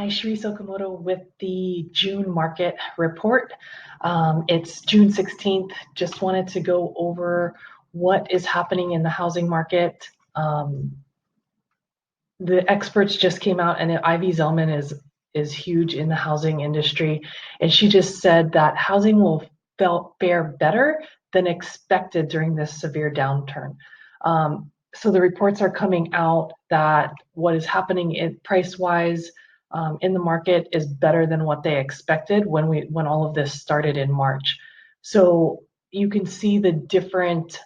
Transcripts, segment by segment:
Hi, Shri Sokomoto with the June market report. It's June 16th. Just wanted to go over what is happening in the housing market. The experts just came out, and Ivy Zellman is huge in the housing industry, and she just said that housing will fare better than expected during this severe downturn. So the reports are coming out that what is happening price-wise in the market is better than what they expected when all of this started in March. So you can see the different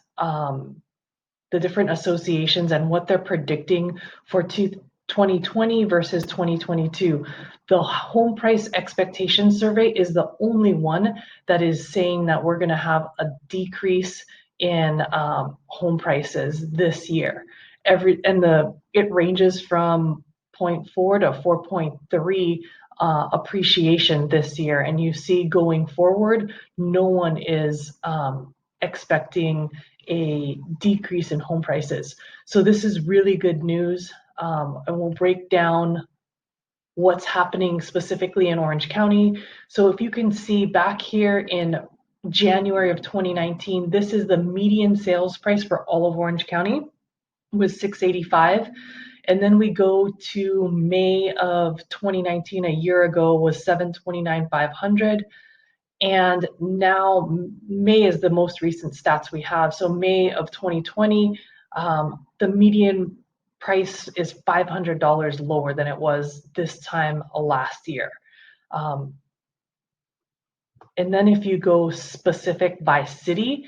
associations and what they're predicting for 2020 versus 2022. The home price expectation survey is the only one that is saying that we're going to have a decrease in home prices this year. It ranges from 0.4 to 4.3 appreciation this year, and you see going forward, no one is expecting a decrease in home prices. So this is really good news, and we'll break down what's happening specifically in Orange County. So if you can see back here in January of 2019, this is the median sales price for all of Orange County, was $685. And then we go to May of 2019, a year ago, was $729,500. And now May is the most recent stats we have. So May of 2020, the median price is $500 lower than it was this time last year. And then if you go specific by city,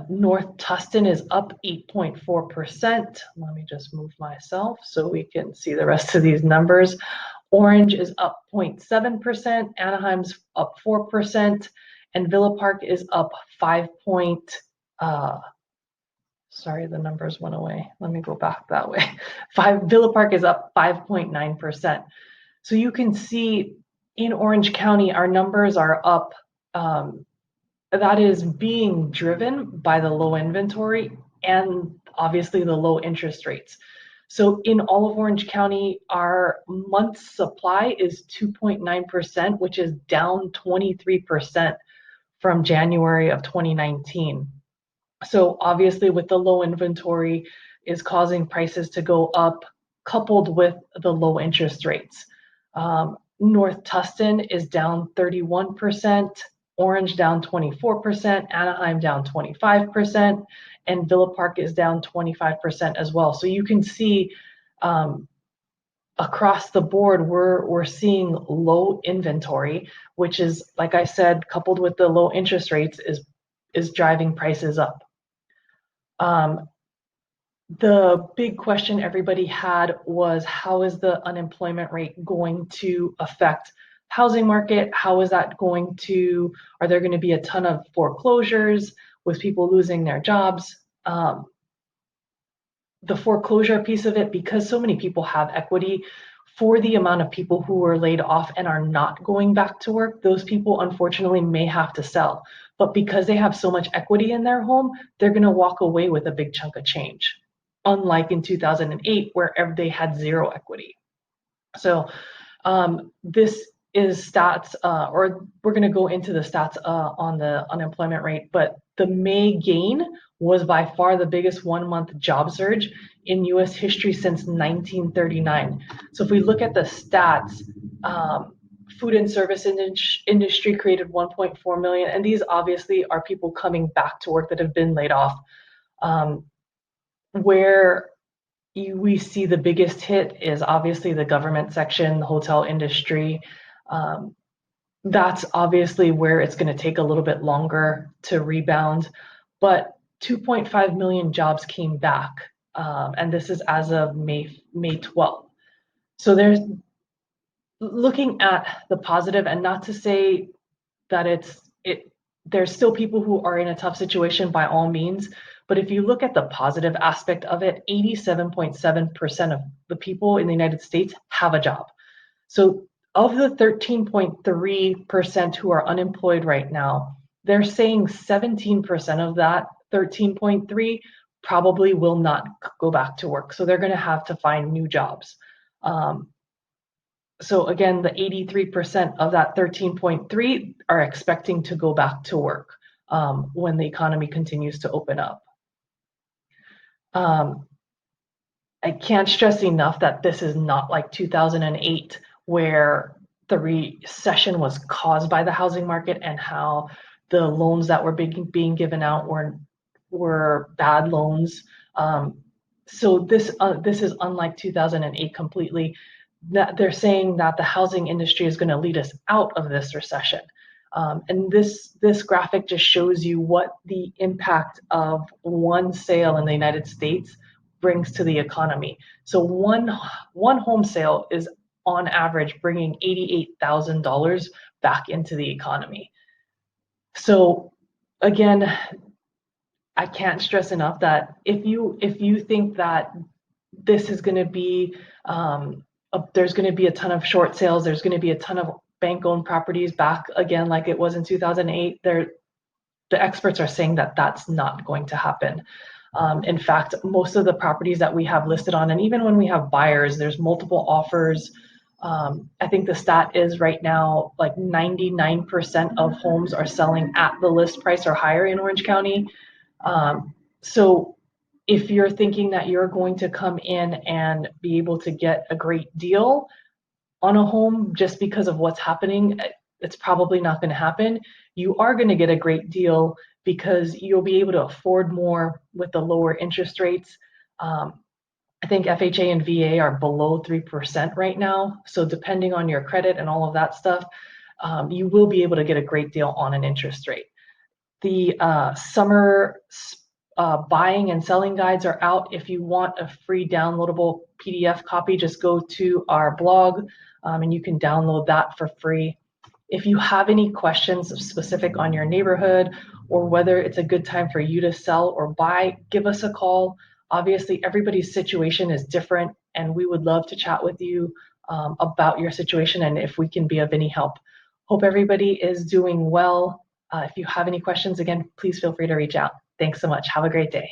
North Tustin is up 8.4%. Let me just move myself so we can see the rest of these numbers. Orange is up 0.7%, Anaheim's up 4%, and Villa Park is up 5. Sorry, the numbers went away. Let me go back that way. Villa Park is up 5.9%. So you can see in Orange County, our numbers are up. That is being driven by the low inventory and obviously the low interest rates. So in all of Orange County, our month's supply is 2.9%, which is down 23% from January of 2019. So obviously with the low inventory is causing prices to go up, coupled with the low interest rates. North Tustin is down 31%, Orange down 24%, Anaheim down 25%, and Villa Park is down 25% as well. So you can see across the board, we're seeing low inventory, which is, like I said, coupled with the low interest rates, is driving prices up. The big question everybody had was, how is the unemployment rate going to affect housing market? How is that are there going to be a ton of foreclosures with people losing their jobs? The foreclosure piece of it, because so many people have equity, for the amount of people who were laid off and are not going back to work, those people unfortunately may have to sell. But because they have so much equity in their home, they're going to walk away with a big chunk of change, unlike in 2008 where they had zero equity. So this is stats, or we're going to go into the stats on the unemployment rate, but the May gain was by far the biggest 1 month job surge in US history since 1939. So if we look at the stats, food and service industry created 1.4 million, and these obviously are people coming back to work that have been laid off. Where we see the biggest hit is obviously the government section, the hotel industry. That's obviously where it's going to take a little bit longer to rebound, but 2.5 million jobs came back, and this is as of May 12th. So there's looking at the positive, and not to say that there's still people who are in a tough situation by all means, but if you look at the positive aspect of it, 87.7% of the people in the United States have a job. So of the 13.3% who are unemployed right now, they're saying 17% of that 13.3 probably will not go back to work. So they're going to have to find new jobs. So again, the 83% of that 13.3 are expecting to go back to work when the economy continues to open up. I can't stress enough that this is not like 2008, where the recession was caused by the housing market and how the loans that were being given out were bad loans. So this is unlike 2008 completely. That they're saying that the housing industry is going to lead us out of this recession. And this graphic just shows you what the impact of one sale in the United States brings to the economy. So one home sale is on average bringing $88,000 back into the economy. So again, I can't stress enough that if you think that this is going to be there's going to be a ton of short sales, there's going to be a ton of bank-owned properties back again like it was in 2008, the experts are saying that that's not going to happen. In fact, most of the properties that we have listed on, and even when we have buyers, there's multiple offers. I think the stat is right now like 99% of homes are selling at the list price or higher in Orange County. So if you're thinking that you're going to come in and be able to get a great deal on a home just because of what's happening, it's probably not going to happen. You are going to get a great deal because you'll be able to afford more with the lower interest rates. I think FHA and VA are below 3% right now. So depending on your credit and all of that stuff, you will be able to get a great deal on an interest rate. The summer buying and selling guides are out. If you want a free downloadable PDF copy, just go to our blog and you can download that for free. If you have any questions specific on your neighborhood or whether it's a good time for you to sell or buy, give us a call. Obviously, everybody's situation is different, and we would love to chat with you about your situation and if we can be of any help. Hope everybody is doing well. If you have any questions, again, please feel free to reach out. Thanks so much. Have a great day.